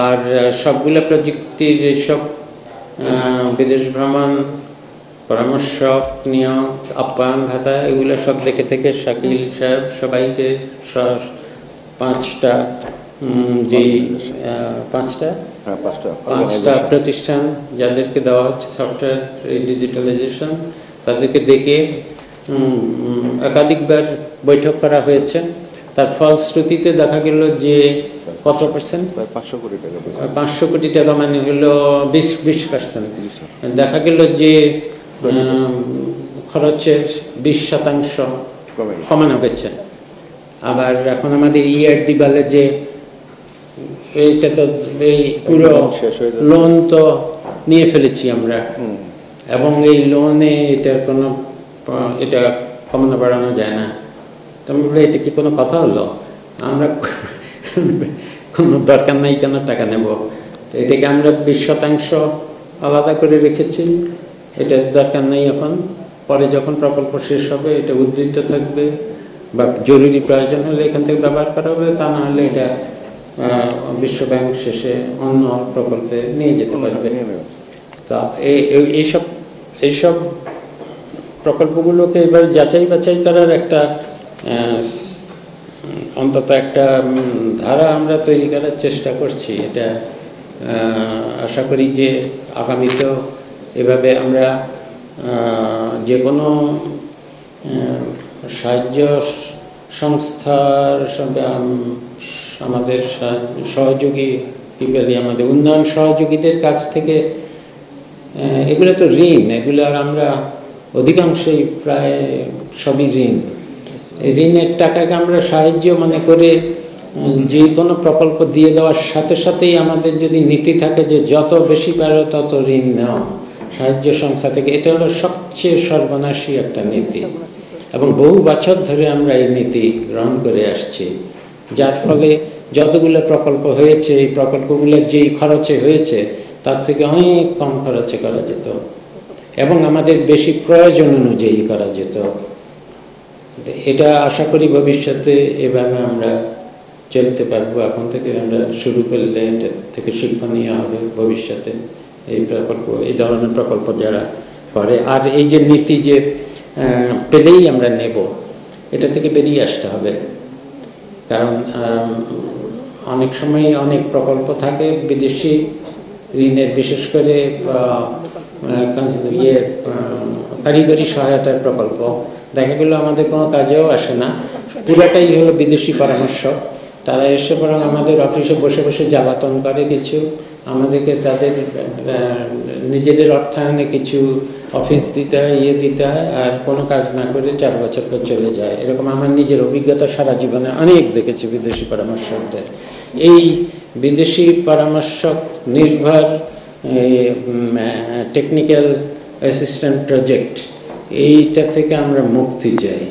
আর সবগুলো প্রযুক্তির এইসব বিদেশ ভ্রমণ, পরামর্শক নিয়োগ, আপ্যায়ন ভাতা, এগুলো সব দেখে থেকে শাকিল সাহেব সবাইকে 5টা প্রতিষ্ঠান যাদেরকে দেওয়া হচ্ছে সফটওয়্যার ডিজিটালাইজেশন, তাদেরকে ডেকে একাধিকবার বৈঠক করা হয়েছে। তার ফলশ্রুতিতে দেখা গেল যে কত পার্সেন্ট, 500 কোটি টাকা, মানে হলো 20%। দেখা গেল যে খরচের 20% কমানো হয়েছে। আবার এখন আমাদের ERD বলে যে এইটা তো এই পুরো লোন তো নিয়ে ফেলেছি আমরা, এবং এই লোনে এটার কোনো এটা কমানো বাড়ানো যায় না। বলে এটা কি কোনো কথা হলো? আমরা কোনো দরকার নাই কেন টাকা নেব? এটাকে আমরা 20% আলাদা করে রেখেছি, এটার দরকার নেই এখন। পরে যখন প্রকল্প শেষ হবে এটা উদ্ধৃত থাকবে, বা জরুরি প্রয়োজন হলে এখান থেকে ব্যবহার করা হবে, তা না হলে এটা বিশ্বব্যাংক শেষে অন্য প্রকল্পে নিয়ে যেতে পারবে। তা এইসব প্রকল্পগুলোকে এবার যাচাই বাছাই করার একটা অন্তত একটা ধারা আমরা তৈরি করার চেষ্টা করছি। এটা আশা করি যে আগামীতেও এভাবে আমরা যে কোনো সাহায্য সংস্থার সঙ্গে আমাদের সহযোগী আমাদের উন্নয়ন সহযোগীদের কাছ থেকে, এগুলো তো ঋণ, এগুলো আর আমরা অধিকাংশই প্রায় সবই ঋণ। এই ঋণের টাকাকে আমরা সাহায্য মনে করে যে কোনো প্রকল্প দিয়ে দেওয়ার সাথে সাথেই আমাদের যদি নীতি থাকে যে যত বেশি পারো তত ঋণ নেওয়া সাহায্য সংস্থা থেকে, এটা হলো সবচেয়ে সর্বনাশী একটা নীতি, এবং বহু বছর ধরে আমরা এই নীতি গ্রহণ করে আসছি। যার ফলে যতগুলো প্রকল্প হয়েছে, এই প্রকল্পগুলো যেই খরচে হয়েছে তার থেকে অনেক কম খরচে করা যেত, এবং আমাদের বেশি প্রয়োজন অনুযায়ী করা যেত। এটা আশা করি ভবিষ্যতে এভাবে আমরা চলতে পারবো। এখন থেকে আমরা শুরু করলে এটা থেকে শিক্ষণীয় হবে ভবিষ্যতে এই প্রকল্প, এই ধরনের প্রকল্প যারা করে। আর এই যে নীতি যে পেলেই আমরা নেব, এটা থেকে বেরিয়ে আসতে হবে। কারণ অনেক সময় অনেক প্রকল্প থাকে বিদেশি ঋণের, বিশেষ করে কারিগরি সহায়তার প্রকল্প, দেখা গেল আমাদের কোনো কাজেও আসে না, পুরাটাই হলো বিদেশি পরামর্শ। তারা এসে বরং আমাদের অফিসে বসে বসে জ্বালাতন করে, কিছু আমাদেরকে তাদের নিজেদের অর্থায়নে কিছু অফিস দিতে হয়, দিতে হয়, আর কোনো কাজ না করে 4 বছর পর চলে যায়। এরকম আমার নিজের অভিজ্ঞতা সারা জীবনে অনেক দেখেছি বিদেশি পরামর্শকদের। এই বিদেশি পরামর্শক নির্ভর টেকনিক্যাল অ্যাসিস্ট্যান্ট প্রজেক্ট, এইটা থেকে আমরা মুক্তি চাই।